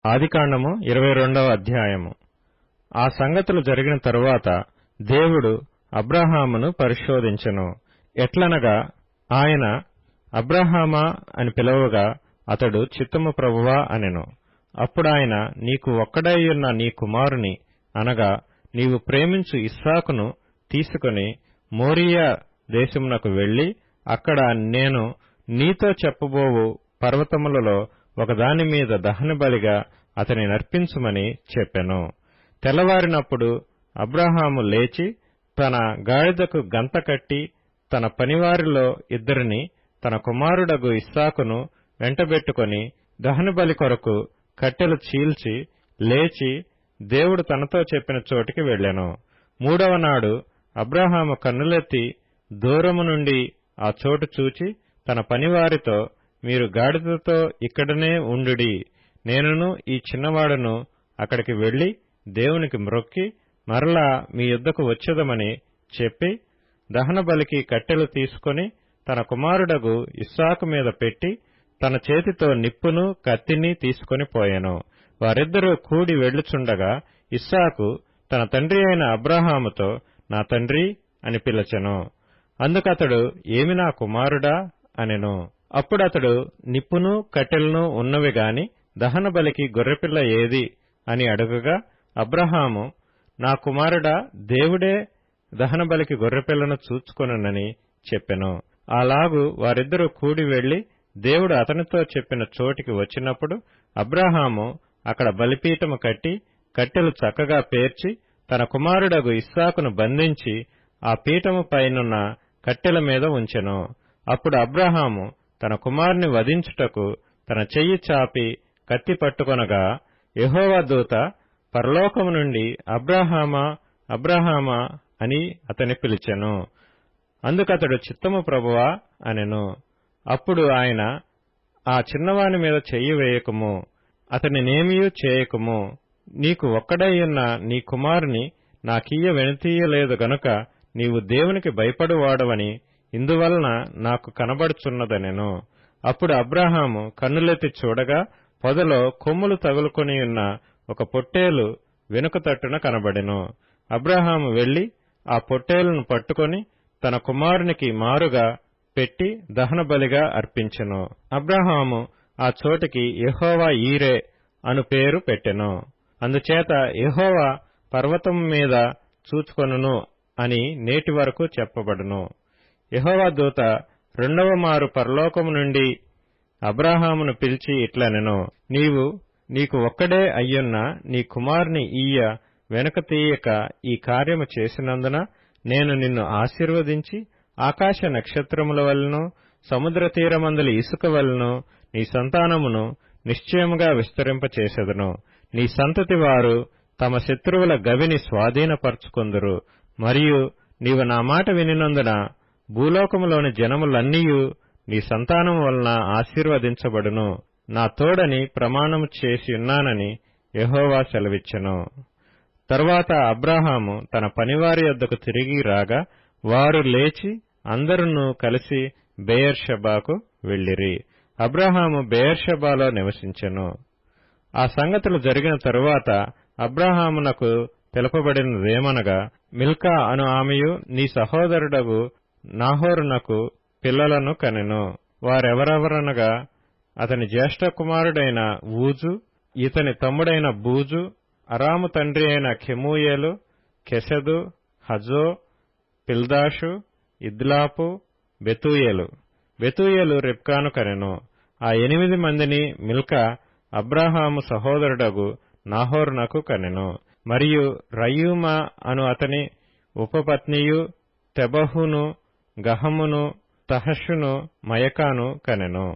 ఆదికాండము 22వ అధ్యాయము. ఆ సంగతులు జరిగిన తరువాత దేవుడు అబ్రాహామును పరిశోధించెను. ఎట్లనగా ఆయన అబ్రాహామా అని పిలవగా అతడు చిత్తము ప్రభువా అనెను. అప్పుడాయన, నీకు ఒక్కడైయున్న నీ కుమారుని అనగా నీవు ప్రేమించు ఇస్సాకును తీసుకుని మోరియా దేశమునకు వెళ్లి అక్కడ నేను నీతో చెప్పబోవు పర్వతములలో ఒకదాని మీద దహనబలిగా అతని నర్పించుమని చెప్పెను. తెల్లవారినప్పుడు అబ్రాహాము లేచి తన గాడిదకు గంత కట్టి తన పనివారిలో ఇద్దరిని తన కుమారుడగు ఇస్సాకును వెంటబెట్టుకొని దహనబలి కొరకు కట్టెలు చీల్చి లేచి దేవుడు తనతో చెప్పిన చోటికి వెళ్ళెను. మూడవ నాడు అబ్రాహాము కన్నులెత్తి దూరము నుండి ఆ చోటు చూచి తన పనివారితో, మీరు గాడిదతో ఇక్కడనే ఉండుడి, నేనును ఈ చిన్నవాడును అక్కడికి వెళ్లి దేవునికి మ్రొక్కి మరలా మీ యొద్దకు వచ్చెదమని చెప్పి దహనబలికి కట్టెలు తీసుకొని తన కుమారుడగు ఇస్సాకు మీద పెట్టి తన చేతితో నిప్పును కత్తిని తీసుకొని పోయెను. వారిద్దరూ కూడి వెళ్ళుచుండగా ఇస్సాకు తన తండ్రి అయిన అబ్రాహాముతో, నా తండ్రి అని పిలచెను. అందుకతడు, ఏమి నా కుమారుడా అనెను. అప్పుడతడు, నిప్పును కట్టెలను ఉన్నవి గాని దహనబలికి గొర్రెపిల్ల ఏది అని అడుగగా అబ్రాహాము, నా కుమారుడా, దేవుడే దహనబలికి గొర్రెపిల్లను చూచుకొనునని చెప్పెను. అలాగు వారిద్దరూ కూడి వెళ్లి దేవుడు అతనితో చెప్పిన చోటికి వచ్చినప్పుడు అబ్రాహాము అక్కడ బలిపీఠము కట్టి కట్టెలు చక్కగా పేర్చి తన కుమారుడగు ఇస్సాకును బంధించి ఆ పీఠము పైనున్న కట్టెల మీద ఉంచెను. అప్పుడు అబ్రాహాము తన కుమారుని వధించుటకు తన చెయ్యి చాపి కత్తి పట్టుకొనగా యెహోవా దూత పరలోకము నుండి అబ్రాహామా అబ్రాహామా అని అతని పిలిచెను. అందుకతడు, చిత్తము ప్రభువా అనెను. అప్పుడు ఆయన, ఆ చిన్నవాని మీద చెయ్యి వేయకుము, అతనినేమియూ చేయకుము, నీకు ఒక్కడైయున్న నీ కుమారుని నాకియ్య వెనుతీయలేదు గనుక నీవు దేవునికి భయపడువాడవని ఇందువలన నాకు కనబడుచున్నదనెను. అప్పుడు అబ్రాహాము కన్నులెత్తి చూడగా పొదలో కొమ్ములు తగులుకొనియున్న ఒక పొట్టేలు వెనుక తట్టున కనబడెను. అబ్రాహాము వెళ్లి ఆ పొట్టేలును పట్టుకొని తన కుమారునికి మారుగా పెట్టి దహనబలిగా అర్పించెను. అబ్రాహాము ఆ చోటికి యెహోవా ఈరే అను పేరు పెట్టెను. అందుచేత యెహోవా పర్వతము మీద చూచుకొనును అని నేటి వరకు చెప్పబడును. యెహోవా దూత రెండవ మారు పరలోకము నుండి అబ్రాహామును పిలిచి ఇట్లనెను, నీకు ఒక్కడే అయ్యున్న నీ కుమారుని ఈయ వెనుక తీయక ఈ కార్యము చేసినందున నేను నిన్ను ఆశీర్వదించి ఆకాశ నక్షత్రముల వలెను సముద్ర తీరమందలి ఇసుక వలెను నీ సంతానమును నిశ్చయముగా విస్తరింపచేసెదను. నీ సంతతి వారు తమ శత్రువుల గవిని స్వాధీనపరచుకొందురు. మరియు నీవు నా మాట వినినందున భూలోకములోని జనములన్నీయు నీ సంతానము వలన ఆశీర్వదించబడును. నా తోడని ప్రమాణము చేసియున్నానని యెహోవా సెలవిచ్చెను. తరువాత అబ్రాహాము తన పనివారి యొద్దకు తిరిగి రాగా వారు లేచి అందరును కలిసి బెయేర్షెబాకు వెళ్ళిరి. అబ్రాహాము బెయేర్షెబాలో నివసించెను. ఆ సంగతులు జరిగిన తరువాత అబ్రాహామునకు తెలుపబడినదేమనగా, మిల్కా అను ఆమెయు నీ సహోదరుడగు నాహోరునకు పిల్లలను కనెను. వారెవరెవరనగా అతని జ్యేష్ఠ కుమారుడైన ఊజు, ఇతని తమ్ముడైన బూజు, అరాము తండ్రి అయిన కెమూయేలు, కెసెదు, హజో, పిల్దాషు, ఇద్లాపు, బెతూయేలు. బెతూయేలు రిబ్కాను కనెను. ఆ 8 మందిని మిల్కా అబ్రాహాము సహోదరుడగు నాహోరునకు కనెను. మరియు రయూమా అను అతని ఉపపత్నియు తెబహును, గహమును, తహషును, మయకాను కనెను.